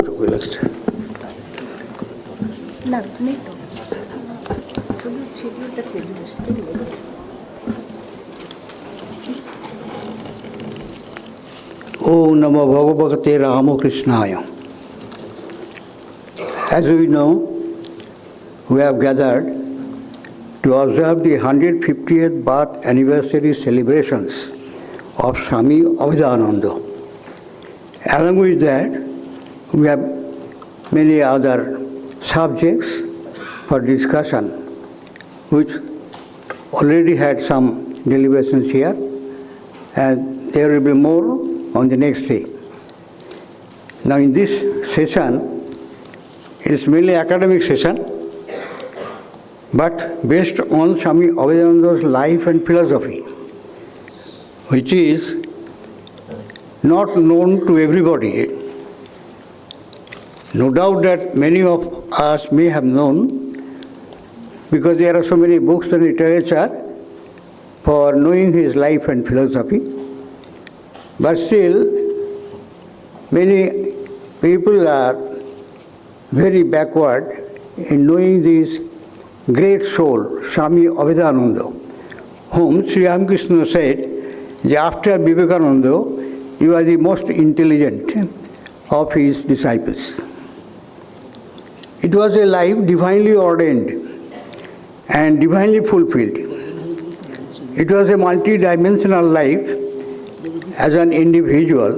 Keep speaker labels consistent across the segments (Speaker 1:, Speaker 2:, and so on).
Speaker 1: চোখে লাগছে
Speaker 2: না নেই তো শিডিউলটা চেঞ্জ হচ্ছে।
Speaker 1: Om Namo Bhagavate Ramakrishna. As we know, we have gathered to observe the 150th birth anniversary celebrations of Swami Abhedananda. Along with that, we have many other subjects for discussion, which already had some deliberations here, and there will be more on the next day. Now in this session, it is mainly academic session, but based on Swami Abhedananda's life and philosophy, which is not known to everybody. No doubt that many of us may have known, because there are so many books and literature for knowing his life and philosophy. But still, many people are very backward in knowing this great soul, Swami Abhedananda, whom Sri Ramakrishna said, after Vivekananda, you are the most intelligent of his disciples. It was a life divinely ordained and divinely fulfilled. It was a multi-dimensional life as an individual,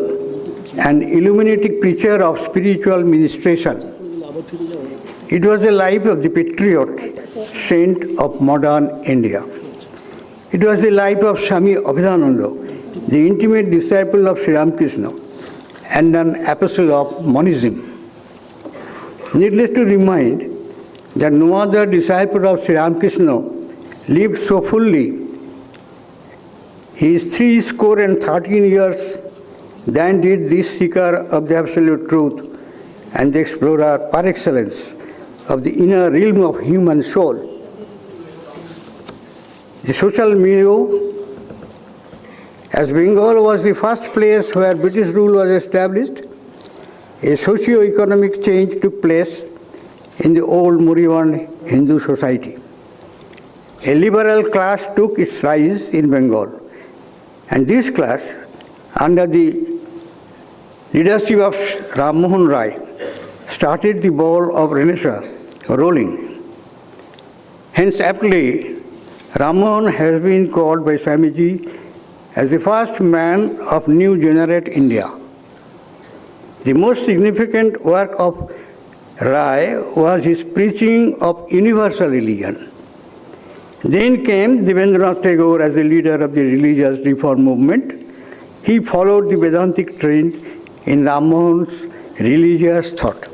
Speaker 1: an illuminating preacher of spiritual ministration. It was a life of the patriot saint of modern India. It was the life of Swami Abhedananda, the intimate disciple of Sri Ramakrishna and an apostle of monism. Needless to remind that no other disciple of Sri Ramakrishna lived so fully his 13 years than did this seeker of the absolute truth and the explorer par excellence of the inner realm of human soul. The social milieu, as Bengal was the first place where British rule was established, a socio-economic change took place in the old moribund Hindu society. A liberal class took its rise in Bengal, and this class, under the leadership of Rammohan Rai, started the ball of Renaissance rolling. Hence, aptly, Rammohan has been called by Swamiji as the first man of new generate India. The most significant work of Rai was his preaching of universal religion. Then came Devendranath Tagore as the leader of the religious reform movement. He followed the Vedantic trend in Rammohan's religious thought.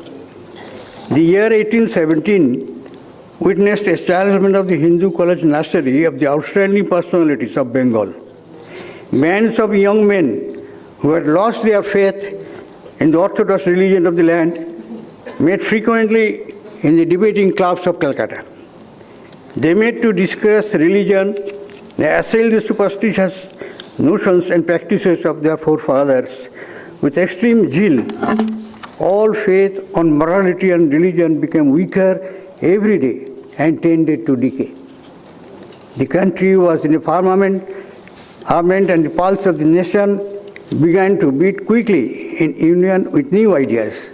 Speaker 1: The year 1817 witnessed establishment of the Hindu college nursery of the outstanding personalities of Bengal. Bands of young men who had lost their faith in the orthodox religion of the land met frequently in the debating clubs of Calcutta. They met to discuss religion, they assailed the superstitious notions and practices of their forefathers with extreme zeal. All faith on morality and religion became weaker every day and tended to decay. The country was in a ferment and the pulse of the nation began to beat quickly in union with new ideas,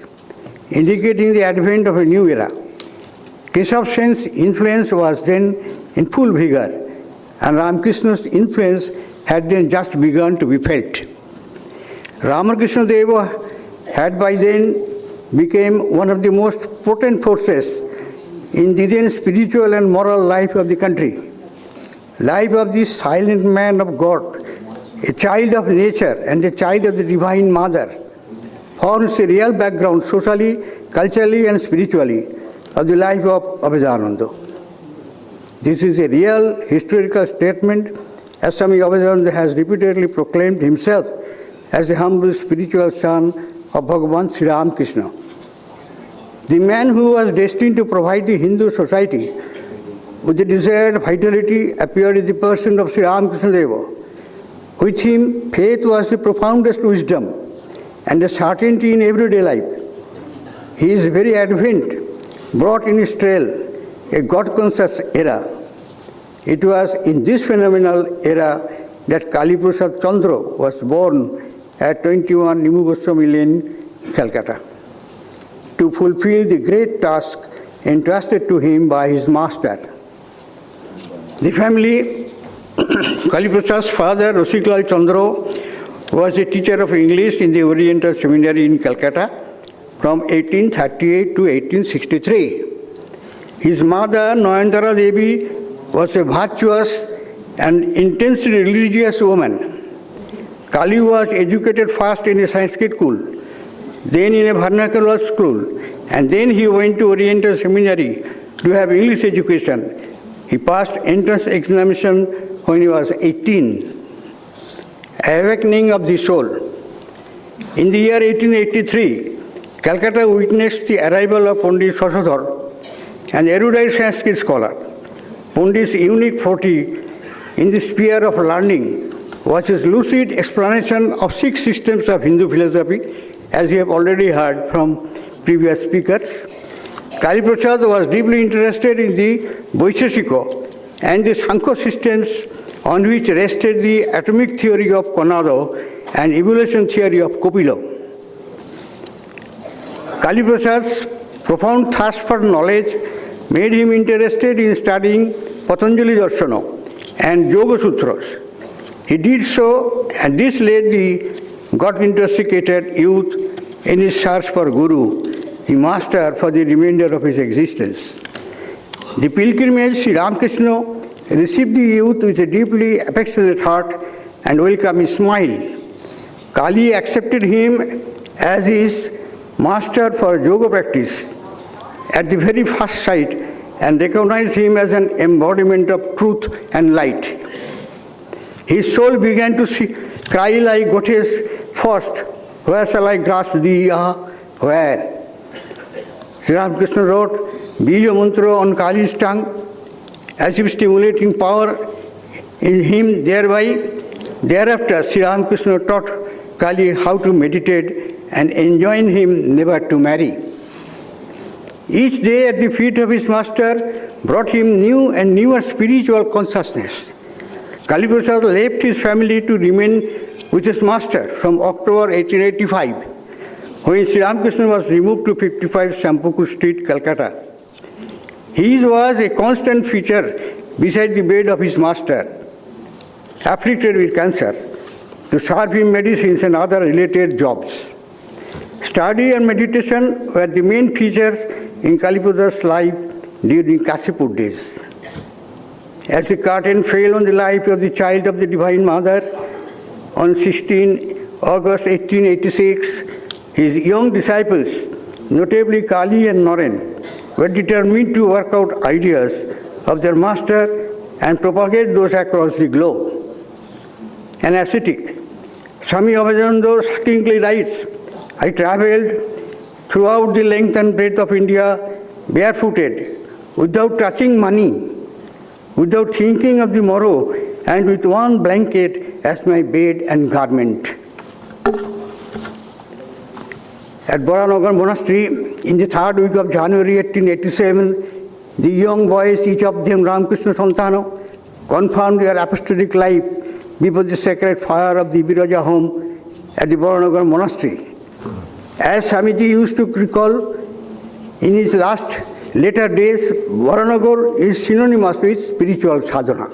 Speaker 1: indicating the advent of a new era. Keshav Sen's influence was then in full vigor, and Ramakrishna's influence had then just begun to be felt. Ramakrishna Deva had by then become one of the most potent forces in the then spiritual and moral life of the country. Life of this silent man of God, a child of nature and a child of the Divine Mother, forms a real background socially, culturally and spiritually of the life of Abhedananda. This is a real historical statement, as Swami Abhedananda has repeatedly proclaimed himself as the humble spiritual son of Bhagavan Sri Ramakrishna. The man who was destined to provide the Hindu society with the desired vitality appeared in the person of Sri Ramakrishna Deva. With him, faith was the profoundest wisdom and a certainty in everyday life. His very advent brought in its trail a God-conscious era. It was in this phenomenal era that Kali Prasad Chandra was born at 21 Nimu Goswami Lane, Calcutta, to fulfill the great task entrusted to him by his master. The family, Kali Prasad's father, Rasiklal Chandra, was a teacher of English in the Oriental Seminary in Calcutta from 1838 to 1863. His mother, Nayantara Devi, was a virtuous and intensely religious woman. Kali was educated first in a Sanskrit school, then in a vernacular school, and then he went to Oriental Seminary to have English education. He passed entrance examination when he was 18. Awakening of the soul. In the year 1883, Calcutta witnessed the arrival of Pandit Sashadhar, an erudite Sanskrit scholar. Pandit's unique forte in the sphere of learning was his lucid explanation of 6 systems of Hindu philosophy, as we have already heard from previous speakers. Kali Prasad was deeply interested in the Vaisheshika and the Sankhya systems on which rested the atomic theory of Conado and evolution theory of Kopilo. Kali Prasad's profound thirst for knowledge made him interested in studying Patanjali Darshana and Yoga Sutras. He did so, and this led the God-intoxicated youth in his search for Guru, the master for the remainder of his existence. The pilgrimage Sri Ramakrishna received the youth with a deeply affectionate heart and welcoming smile. Kali accepted him as his master for yoga practice at the very first sight and recognized him as an embodiment of truth and light. His soul began to cry like Gothe's first, "Where shall I grasp thee, where?" Sri Ramakrishna wrote Bija Mantra on Kali's tongue, as if stimulating power in him thereby. Thereafter, Sri Ramakrishna taught Kali how to meditate and enjoined him never to marry. Each day at the feet of his master brought him new and newer spiritual consciousness. Kali Prasad left his family to remain with his master from October 1885, when Sri Ramakrishna was removed to 55 Shampuku Street, Calcutta. His was a constant feature beside the bed of his master, afflicted with cancer, to serve him medicines and other related jobs. Study and meditation were the main features in Kali Prasad's life during Kashipur days. As the curtain fell on the life of the child of the Divine Mother on 16 August 1886, his young disciples, notably Kali and Naren, were determined to work out ideas of their master and propagate those across the globe. An ascetic, Swami Abhedananda shockingly writes, "I travelled throughout the length and breadth of India barefooted, without touching money, without thinking of the morrow, and with one blanket as my bed and garment." At Boranagar Monastery, in the 3rd week of January 1887, the young boys, each of them Ramakrishna Santana, confirmed their apostolic life before the sacred fire of the Viraja home at the Boranagar Monastery. As Swamiji used to recall, in his last later days, Boranagar is synonymous with spiritual sadhana.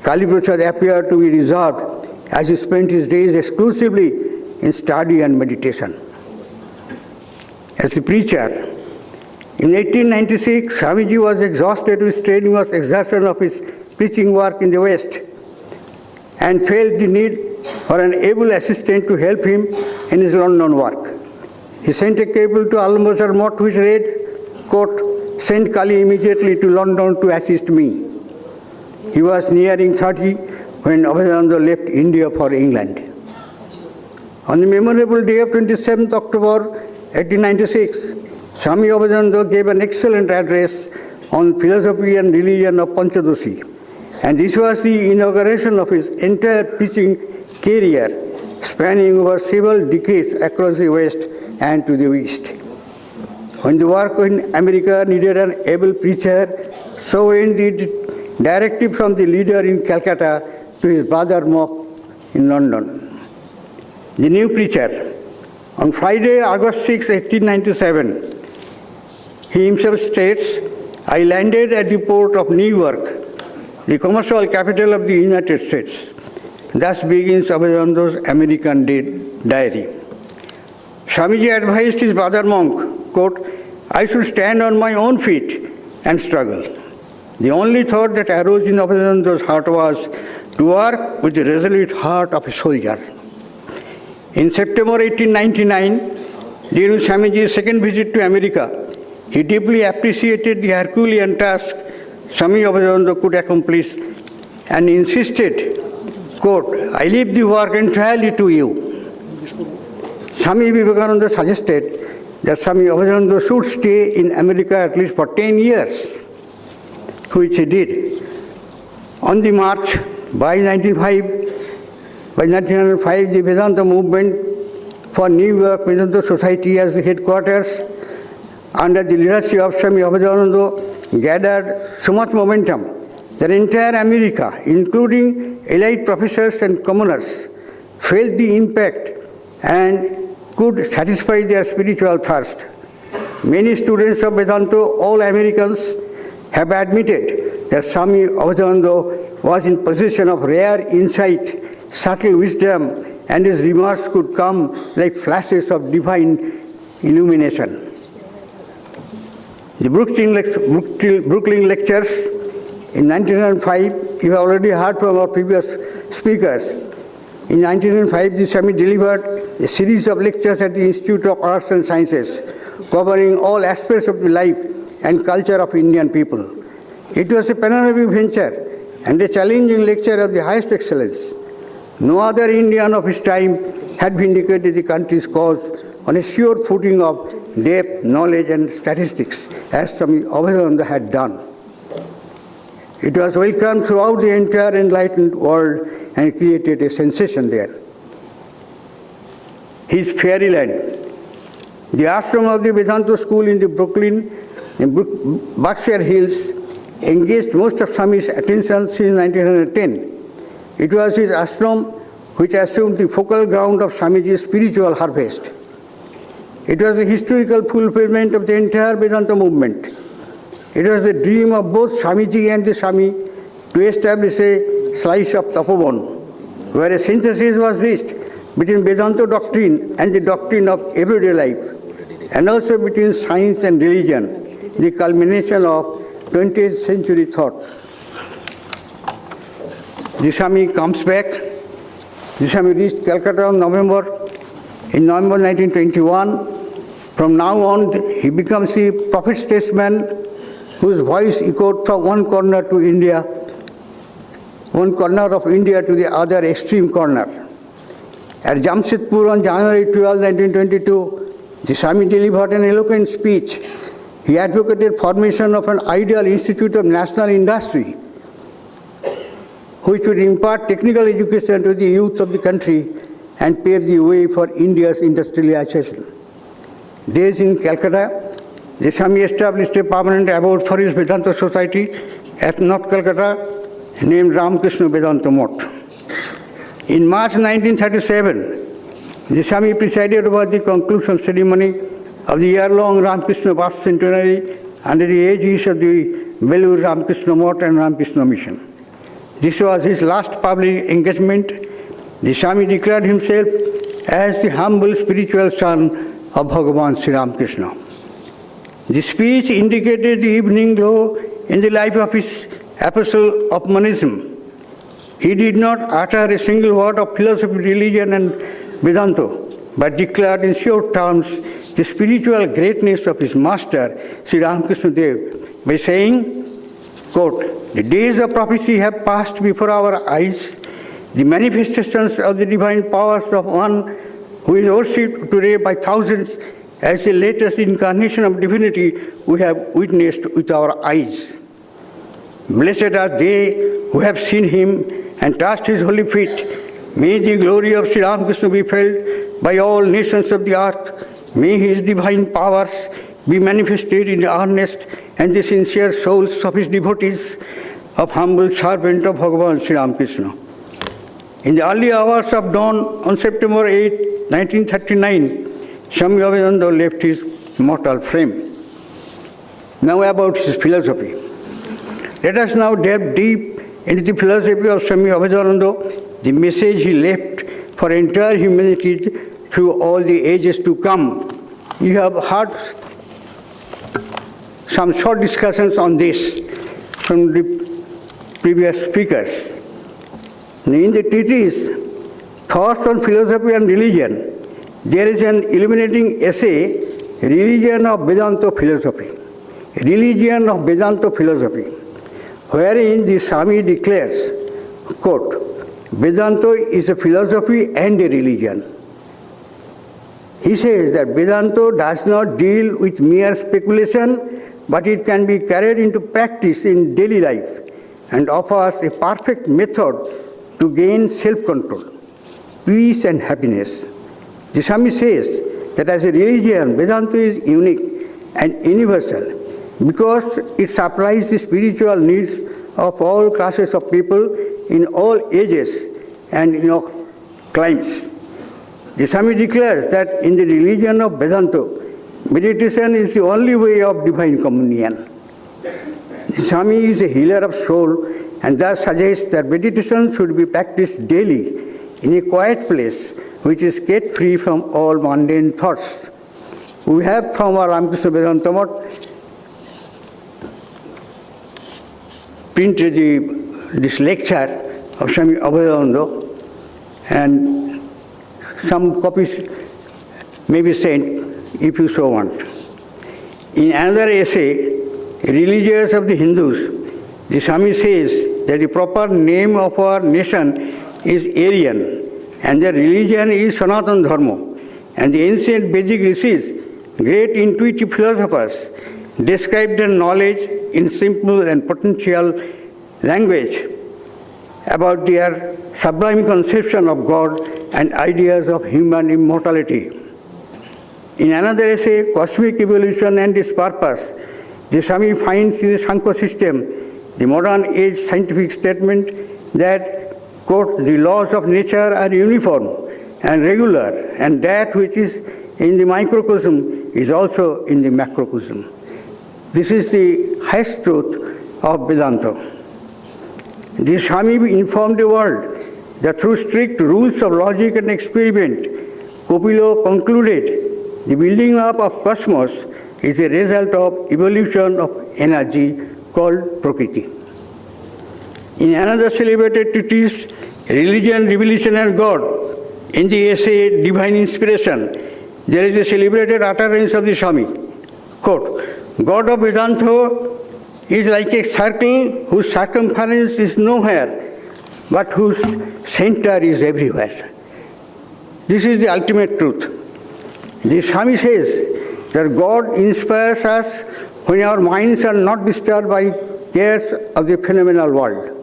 Speaker 1: Kali Prasad appeared to be reserved as he spent his days exclusively in study and meditation. As a preacher, in 1896, Swamiji was exhausted with strenuous exertion of his preaching work in the West and felt the need for an able assistant to help him in his London work. He sent a cable to Al-Mazhar Mott which read, quote, "Send Kali immediately to London to assist me." He was nearing 30 when Abhedananda left India for England. On the memorable day of 27th October 1896, Swami Abhedananda gave an excellent address on philosophy and religion of Panchadoshi, and this was the inauguration of his entire preaching career, spanning over several decades across the West and to the East. When the work in America needed an able preacher, so went the directive from the leader in Calcutta to his brother Mock in London. The new preacher. On Friday, August 6, 1897, he himself states, I landed at the port of New York, the commercial capital of the United States. Thus begins Abhedananda's American diary. Swamiji advised his brother monk, quote, I should stand on my own feet and struggle. The only thought that arose in Abhedananda's heart was to work with the resolute heart of a soldier. In September 1899, during Swamiji's second visit to America, he deeply appreciated the Herculean task Swami Abhedananda could accomplish and insisted, quote, I leave the work entirely to you. Swami Vivekananda suggested that Swami Abhedananda should stay in America at least for 10 years, which he did. On the march, by 1905, the Vedanta movement for New York Vedanta Society as the headquarters, under the leadership of Swami Abhedananda, gathered so much momentum that entire America, including elite professors and commoners, felt the impact and could satisfy their spiritual thirst. Many students of Vedanta, all Americans, have admitted that Swami Abhedananda was in possession of rare insight, subtle wisdom, and his remarks could come like flashes of divine illumination. The Brooklyn lectures in 1905, you have already heard from our previous speakers. In 1905, the Swami delivered a series of lectures at the Institute of Arts and Sciences, covering all aspects of the life and culture of Indian people. It was a panoramic venture and a challenging lecture of the highest excellence. No other Indian of his time had vindicated the country's cause on a sure footing of depth, knowledge, and statistics, as Swami Abhedananda had done. It was welcomed throughout the entire enlightened world and created a sensation there. His fairyland. The ashram of the Vedanta school in the Berkshire Hills, engaged most of Swami's attention since 1910. It was his ashram which assumed the focal ground of Swamiji's spiritual harvest. It was the historical fulfillment of the entire Vedanta movement. It was the dream of both Swamiji and the Swami to establish a slice of Tapovan, where a synthesis was reached between Vedanta doctrine and the doctrine of everyday life, and also between science and religion, the culmination of 20th century thought. The Swami comes back. The Swami reached Calcutta in November 1921. From now on, he becomes the prophet statesman whose voice echoed from one corner of India to the other extreme corner. At Jamshedpur on January 12, 1922, the Swami delivered an eloquent speech. He advocated formation of an ideal institute of national industry, which would impart technical education to the youth of the country and pave the way for India's industrialization. Days in Calcutta, the Swami established a permanent abode for his Vedanta society at North Calcutta, named Ramakrishna Vedanta Mott. In March 1937, the Swami presided over the conclusion ceremony of the year-long Ramakrishna Birth Centenary under the aegis of the Belur Ramakrishna Mott and Ramakrishna Mission. This was his last public engagement. The Swami declared himself as the humble spiritual son of Bhagavan Sri Ramakrishna. The speech indicated the evening glow in the life of his apostle of monism. He did not utter a single word of philosophy, religion, and Vedanta, but declared in short terms the spiritual greatness of his master, Sri Ramakrishna Dev, by saying, quote, the days of prophecy have passed before our eyes. The manifestations of the divine powers of one who is worshipped today by thousands as the latest incarnation of divinity we have witnessed with our eyes. Blessed are they who have seen him and touched his holy feet. May the glory of Sri Ramakrishna be felt by all nations of the earth. May his divine powers be manifested in the earnest and the sincere souls of his devotees, of humble servant of Bhagavan Sri Ramakrishna. In the early hours of dawn on September 8, 1939, Swami Abhedananda left his mortal frame. Now about his philosophy. Let us now delve deep into the philosophy of Swami Abhedananda, the message he left for entire humanity through all the ages to come. You have heard some short discussions on this from the previous speakers. In the treatise, Thoughts on Philosophy and Religion, there is an illuminating essay, Religion of Vedanta Philosophy. Religion of Vedanta Philosophy, wherein the Swami declares, quote, Vedanta is a philosophy and a religion. He says that Vedanta does not deal with mere speculation, but it can be carried into practice in daily life and offers a perfect method to gain self-control, peace and happiness. The Swami says that as a religion, Vedanta is unique and universal because it supplies the spiritual needs of all classes of people in all ages and in all climes. The Swami declares that in the religion of Vedanta, meditation is the only way of divine communion. The Swami is a healer of soul and thus suggests that meditation should be practiced daily in a quiet place which is kept free from all mundane thoughts. We have from our Ramakrishna Vedanta Math printed this lecture of Swami Abhedananda, and some copies may be sent if you so want. In another essay, Religions of the Hindus, the Swami says that the proper name of our nation is Aryan and their religion is Sanatana Dharma. And the ancient Vedic rishis, great intuitive philosophers, describe their knowledge in simple and potential language about their sublime conception of God and ideas of human immortality. In another essay, Cosmic Evolution and its Purpose, the Swami finds in the Sankhya system the modern age scientific statement that, quote, the laws of nature are uniform and regular, and that which is in the microcosm is also in the macrocosm. This is the highest truth of Vedanta. The Swami informed the world that through strict rules of logic and experiment, Kopilo concluded the building up of cosmos is a result of evolution of energy called Prakriti. In another celebrated treatise, Religion, Revelation and God, in the essay Divine Inspiration, there is a celebrated utterance of the Swami, quote, God of Vedanta is like a circle whose circumference is nowhere, but whose center is everywhere. This is the ultimate truth. The Swami says that God inspires us when our minds are not disturbed by cares of the phenomenal world.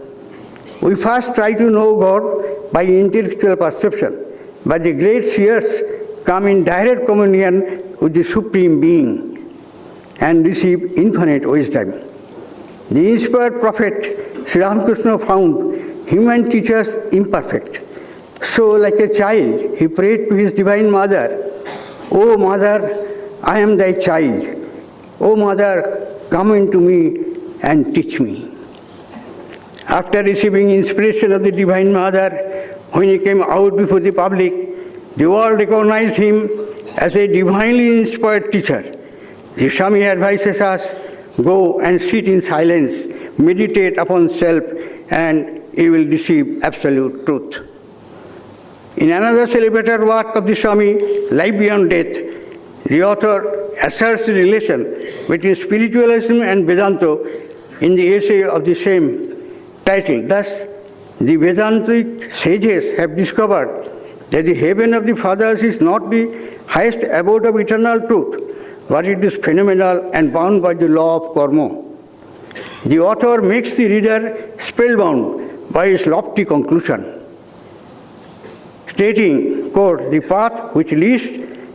Speaker 1: We first try to know God by intellectual perception, but the great seers come in direct communion with the Supreme Being and receive infinite wisdom. The inspired prophet Sri Ramakrishna found human teachers imperfect. So, like a child, he prayed to his divine mother, O Mother, I am thy child. O Mother, come into me and teach me. After receiving inspiration of the Divine Mother, when he came out before the public, the world recognized him as a divinely inspired teacher. The Swami advises us, go and sit in silence, meditate upon self, and you will receive absolute truth. In another celebrated work of the Swami, Life Beyond Death, the author asserts the relation between spiritualism and Vedanta in the essay of the same title. Thus, the Vedantic sages have discovered that the heaven of the fathers is not the highest abode of eternal truth, but it is phenomenal and bound by the law of karma. The author makes the reader spellbound by his lofty conclusion, stating, quote, the path which leads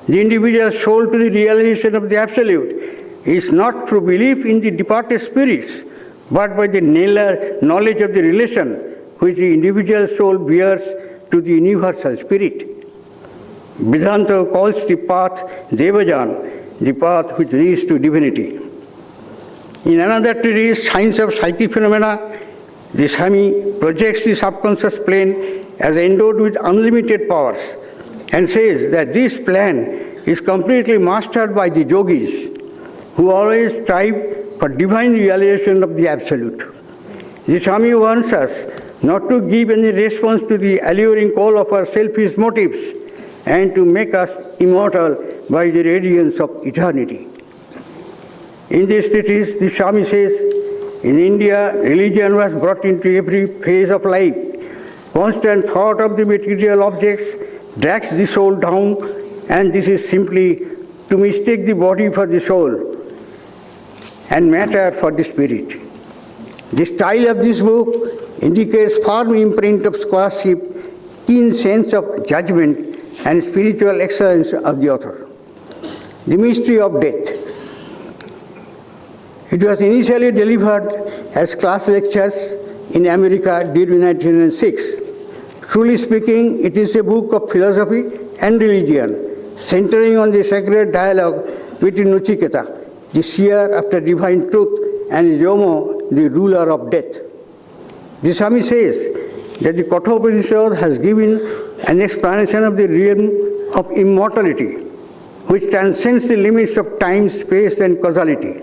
Speaker 1: the individual soul to the realization of the Absolute is not through belief in the departed spirits, but by the knowledge of the relation which the individual soul bears to the universal spirit. Vedanta calls the path Devajan, the path which leads to divinity. In another treatise, Science of Psychic Phenomena, the Swami projects the subconscious plane as endowed with unlimited powers and says that this plan is completely mastered by the yogis, who always strive for divine realization of the Absolute. The Swami warns us not to give any response to the alluring call of our selfish motives and to make us immortal by the radiance of eternity. In this treatise, the Swami says, in India, religion was brought into every phase of life. Constant thought of the material objects drags the soul down, and this is simply to mistake the body for the soul and matter for the spirit. The style of this book indicates firm imprint of scholarship, keen sense of judgment, and spiritual excellence of the author. The mystery of death. It was initially delivered as class lectures in America during 1906. Truly speaking, it is a book of philosophy and religion, centering on the sacred dialogue between Nuchiketa, the seer after divine truth, and Yomo, the ruler of death. The Swami says that the Kathopanishad has given an explanation of the realm of immortality, which transcends the limits of time, space, and causality.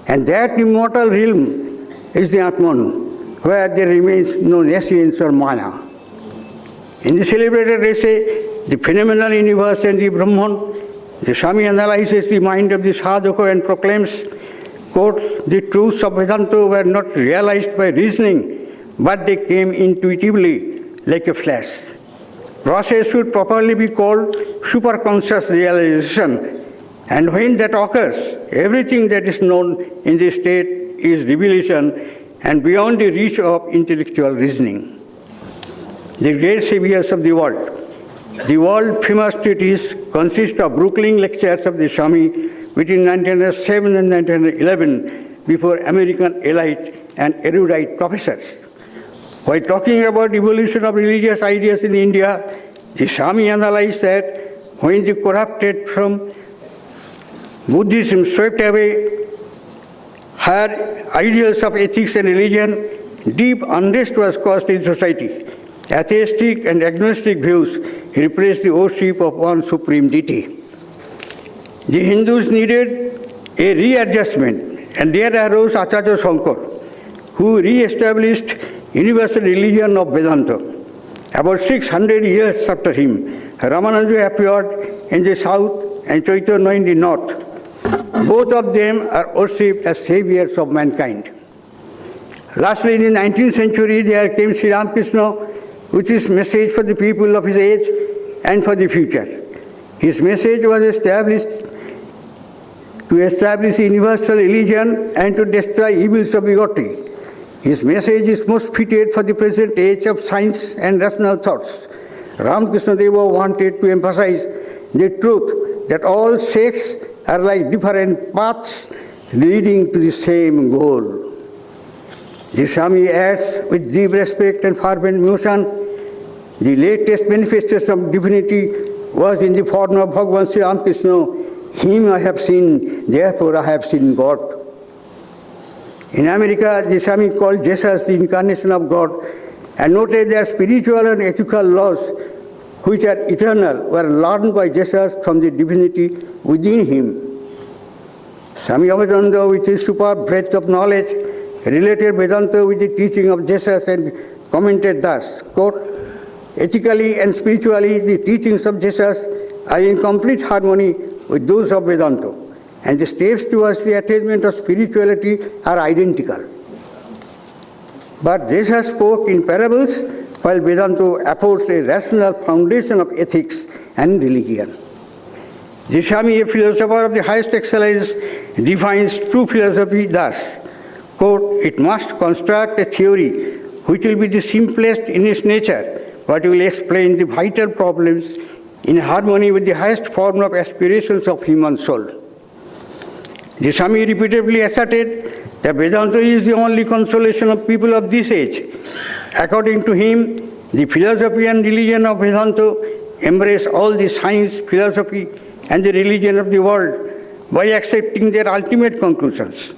Speaker 1: And that immortal realm is the Atman, where there remains no nescience or maya. In the celebrated essay, The Phenomenal Universe and the Brahman, the Swami analyzes the mind of the sadhaka and proclaims, quote, the truths of Vedanta were not realized by reasoning, but they came intuitively like a flash. Process should properly be called superconscious realization, and when that occurs, everything that is known in this state is revelation and beyond the reach of intellectual reasoning. The great saviors of the world famous treatise consists of Brooklyn lectures of the Swami between 1907 and 1911 before American elite and erudite professors. While talking about evolution of religious ideas in India, the Swami analyzed that when the corrupted from Buddhism swept away higher ideals of ethics and religion, deep unrest was caused in society. Atheistic and agnostic views replaced the worship of one supreme deity. The Hindus needed a readjustment, and there arose Acharya Shankar, who re-established universal religion of Vedanta. About 600 years after him, Ramananda appeared in the south and Chaitanya in the north. Both of them are worshipped as saviors of mankind. Lastly, in the 19th century, there came Sri Ramakrishna with his message for the people of his age and for the future. His message was to establish universal religion and to destroy evils of bigotry. His message is most fitted for the present age of science and rational thoughts. Ramakrishna Deva wanted to emphasize the truth that all sects are like different paths leading to the same goal. The Swami adds with deep respect and fervent emotion, the latest manifestation of divinity was in the form of Bhagavan Sri Ramakrishna. Him I have seen, therefore I have seen God. In America, the Swami called Jesus the incarnation of God and noted that spiritual and ethical laws which are eternal were learned by Jesus from the divinity within him. Swami Abhedananda, with his superb breadth of knowledge, related Vedanta with the teaching of Jesus and commented thus, quote, ethically and spiritually, the teachings of Jesus are in complete harmony with those of Vedanta, and the steps towards the attainment of spirituality are identical. But Jesus spoke in parables, while Vedanta affords a rational foundation of ethics and religion. The Swami, a philosopher of the highest excellence, defines true philosophy thus, quote, it must construct a theory which will be the simplest in its nature, but will explain the vital problems in harmony with the highest form of aspirations of human soul. The Swami repeatedly asserted that Vedanta is the only consolation of people of this age. According to him, the philosophy and religion of Vedanta embrace all the science, philosophy, and the religion of the world by accepting their ultimate conclusions.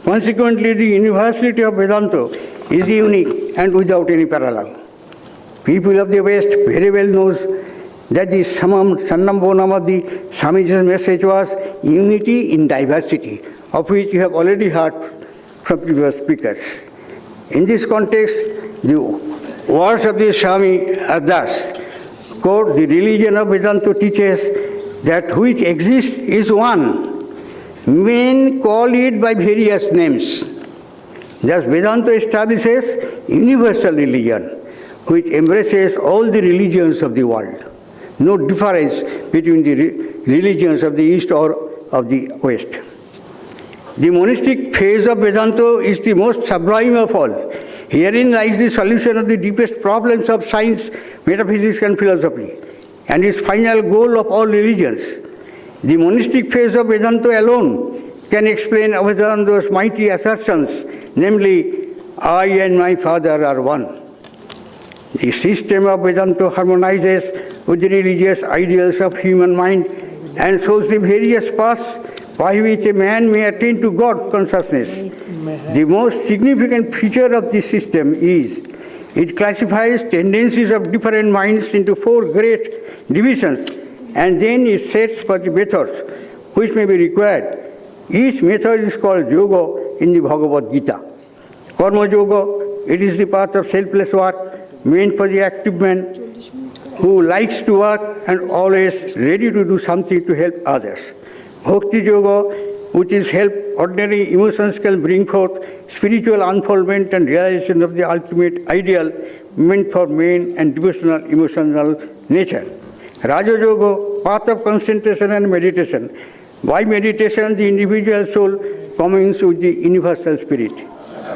Speaker 1: Consequently, the universality of Vedanta is unique and without any parallel. People of the West very well knows that the Sannam Bonam of the Swami's message was unity in diversity, of which you have already heard from previous speakers. In this context, the words of the Swami are thus, quote, the religion of Vedanta teaches that which exists is one. Men call it by various names. Thus, Vedanta establishes universal religion, which embraces all the religions of the world. No difference between the religions of the East or of the West. The monistic phase of Vedanta is the most sublime of all. Herein lies the solution of the deepest problems of science, metaphysics, and philosophy, and its final goal of all religions. The monistic phase of Vedanta alone can explain Abhedananda's mighty assertions, namely, I and my Father are one. The system of Vedanta harmonizes with the religious ideals of human mind and shows the various paths by which a man may attain to God consciousness. The most significant feature of this system is it classifies tendencies of different minds into 4 great divisions, and then it sets for the methods which may be required. Each method is called yoga in the Bhagavad Gita. Karma yoga, it is the path of selfless work meant for the active man who likes to work and always ready to do something to help others. Bhakti yoga, which is help ordinary emotions can bring forth spiritual unfoldment and realization of the ultimate ideal meant for men and devotional emotional nature. Raja yoga, path of concentration and meditation. By meditation, the individual soul communes with the universal spirit.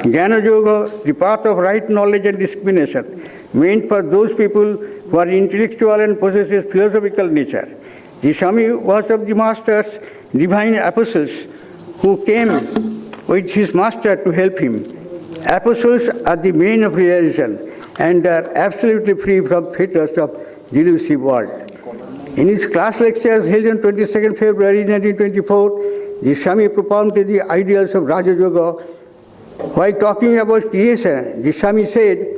Speaker 1: Jnana yoga, the path of right knowledge and discrimination, meant for those people who are intellectual and possesses philosophical nature. The Swami was of the masters, divine apostles, who came with his master to help him. Apostles are the main of realization and are absolutely free from fetters of delusive world. In his class lectures held on 22nd February 1924, the Swami propounded the ideals of Raja Yoga. While talking about creation, the Swami said,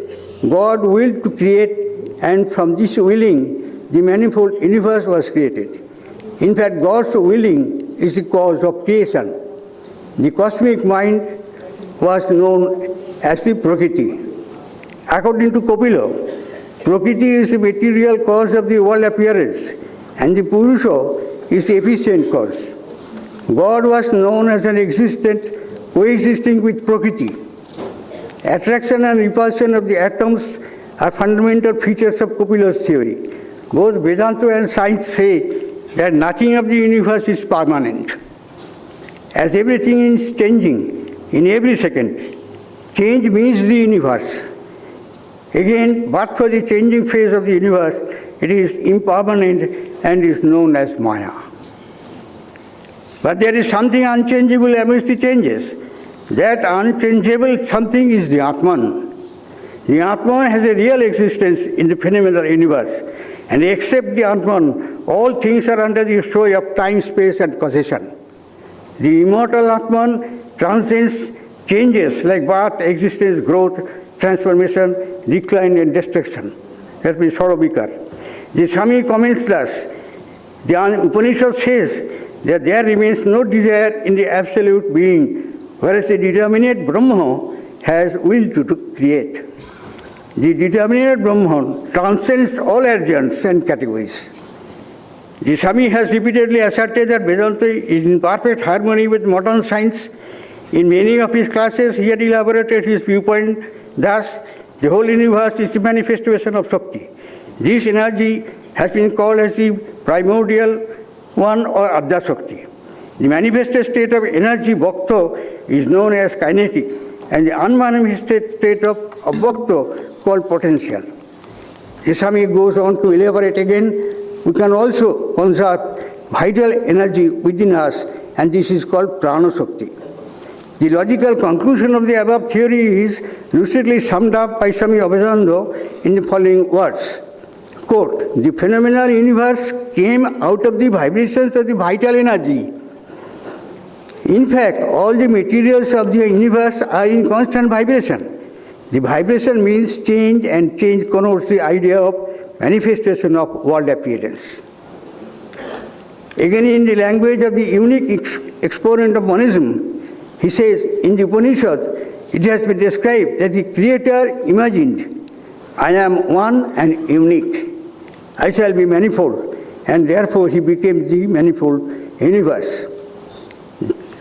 Speaker 1: God willed to create, and from this willing, the manifold universe was created. In fact, God's willing is the cause of creation. The cosmic mind was known as the Prakriti. According to Kopila, Prakriti is the material cause of the world appearance, and the Purusha is the efficient cause. God was known as an existent, coexisting with Prakriti. Attraction and repulsion of the atoms are fundamental features of Kopila's theory. Both Vedanta and science say that nothing of the universe is permanent. As everything is changing in every second, change means the universe. Again, but for the changing phase of the universe, it is impermanent and is known as Maya. But there is something unchangeable amidst the changes. That unchangeable something is the Atman. The Atman has a real existence in the phenomenal universe, and except the Atman, all things are under the sway of time, space, and causation. The immortal Atman transcends changes like birth, existence, growth, transformation, decline, and destruction. That means Sarabikar. The Swami comments thus, the Upanishad says that there remains no desire in the absolute being, whereas the determinate Brahma has will to create. The determinate Brahman transcends all agents and categories. The Swami has repeatedly asserted that Vedanta is in perfect harmony with modern science. In many of his classes, he had elaborated his viewpoint. Thus, the whole universe is the manifestation of Shakti. This energy has been called as the primordial one or Adya Shakti. The manifested state of energy, Bhakta, is known as kinetic, and the unmanifested state of Bhakta called potential. The Swami goes on to elaborate again. We can also conserve vital energy within us, and this is called prana shakti. The logical conclusion of the above theory is lucidly summed up by Swami Abhedananda in the following words. Quote, the phenomenal universe came out of the vibrations of the vital energy. In fact, all the materials of the universe are in constant vibration. The vibration means change, and change connotes the idea of manifestation of world appearance. Again, in the language of the unique exponent of monism, he says, in the Upanishad, it has been described that the Creator imagined, I am one and unique. I shall be manifold, and therefore he became the manifold universe.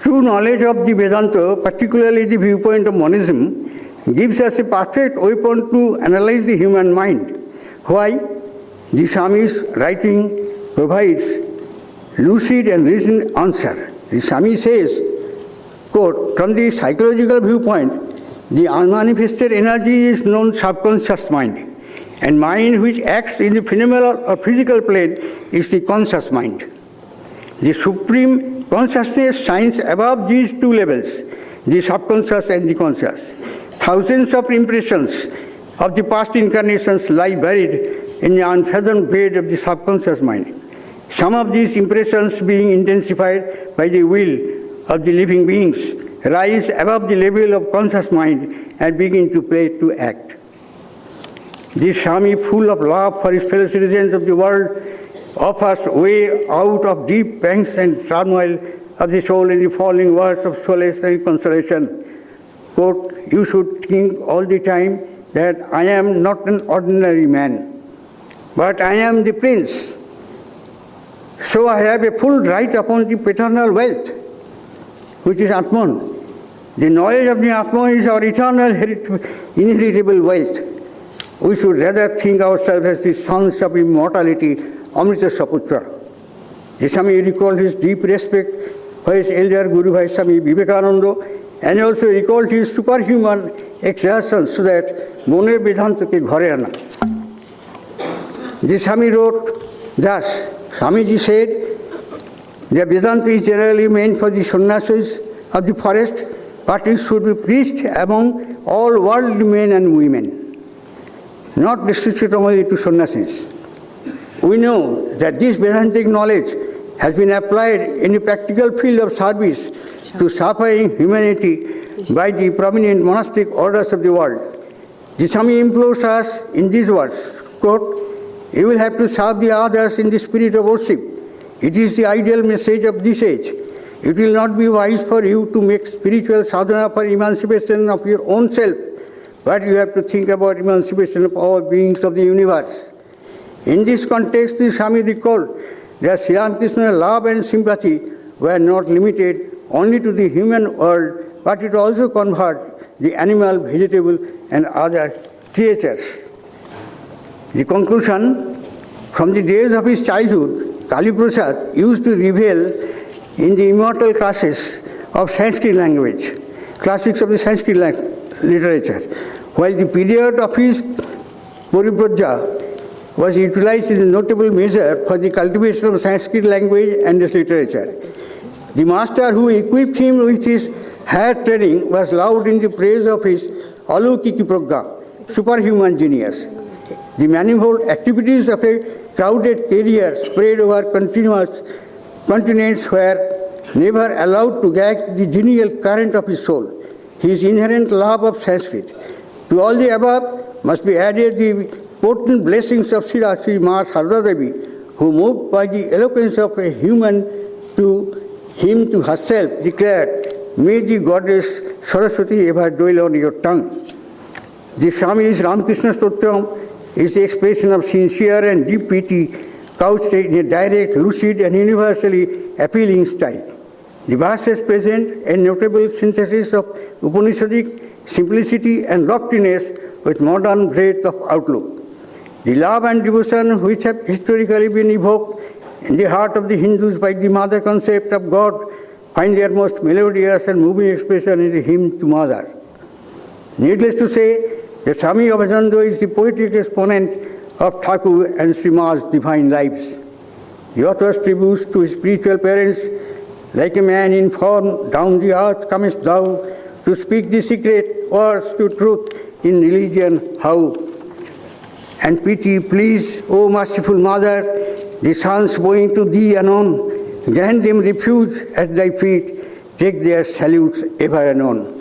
Speaker 1: True knowledge of the Vedanta, particularly the viewpoint of monism, gives us a perfect weapon to analyze the human mind. Why? The Swami's writing provides lucid and reasoned answer. The Swami says, quote, from the psychological viewpoint, the unmanifested energy is known subconscious mind, and mind which acts in the phenomenal or physical plane is the conscious mind. The supreme consciousness shines above these two levels, the subconscious and the conscious. Thousands of impressions of the past incarnations lie buried in the unfathomed bed of the subconscious mind. Some of these impressions, being intensified by the will of the living beings, rise above the level of conscious mind and begin to play, to act. This Swami, full of love for his fellow citizens of the world, offers way out of deep pangs and turmoil of the soul in the following words of solace and consolation. Quote, you should think all the time that I am not an ordinary man, but I am the prince. So I have a full right upon the paternal wealth, which is Atman. The knowledge of the Atman is our eternal inheritable wealth. We should rather think ourselves as the sons of immortality, Amrita Saputra. The Swami recalled his deep respect for his elder Guru Bhai Swami Vivekananda, and he also recalled his superhuman exertions so that Moner Vedanta ke ghare ana. The Swami wrote thus, Swamiji said, the Vedanta is generally meant for the sannyasis of the forest, but it should be preached among all worldly men and women, not restricted only to sannyasis. We know that this Vedantic knowledge has been applied in the practical field of service to suffering humanity by the prominent monastic orders of the world. The Swami implores us in these words, quote, you will have to serve the others in the spirit of worship. It is the ideal message of this age. It will not be wise for you to make spiritual sadhana for emancipation of your own self, but you have to think about emancipation of all beings of the universe. In this context, the Swami recalled that Sri Ramakrishna's love and sympathy were not limited only to the human world, but it also convert the animal, vegetable, and other creatures. The conclusion, from the days of his childhood, Kali Prasad used to revel in the immortal classes of Sanskrit language, classics of the Sanskrit literature, while the period of his Paripraja was utilized in a notable measure for the cultivation of Sanskrit language and its literature. The master who equipped him with his higher training was loud in the praise of his Alaukiki Pragya, superhuman genius. The manifold activities of a crowded career spread over continents were never allowed to gag the genial current of his soul, his inherent love of Sanskrit. To all the above must be added the potent blessings of Sri Ma Sarada Devi, who, moved by the eloquence of a human to him to herself, declared, may the goddess Saraswati ever dwell on your tongue. The Swami's Ramakrishna Stotram is the expression of sincere and deep pity, couched in a direct, lucid, and universally appealing style. The verses present a notable synthesis of Upanishadic simplicity and loftiness with modern breadth of outlook. The love and devotion which have historically been evoked in the heart of the Hindus by the mother concept of God find their most melodious and moving expression in the hymn to Mother. Needless to say, the Swami Abhedananda is the poetic exponent of Thakur and Sri Ma's divine lives. The author's tributes to his spiritual parents, like a man in form, down the earth comest thou, to speak the secret words to truth in religion how. And pity, please, O merciful Mother, the sons going to thee anon, grant them refuge at thy feet, take their salutes ever anon.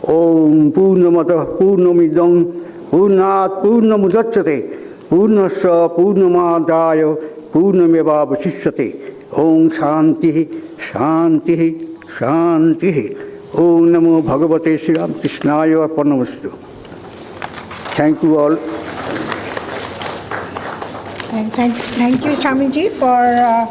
Speaker 1: Om Purnamata Purnamidam Purnat Purnamudachyate Purnasya Purnamadaya Purnameva Vasishyate. Om Shanti Shanti Shanti. Om Namo Bhagavate Sri Ramakrishnaya Arpanamastu. Thank you all.
Speaker 2: Thank you, Swamiji, for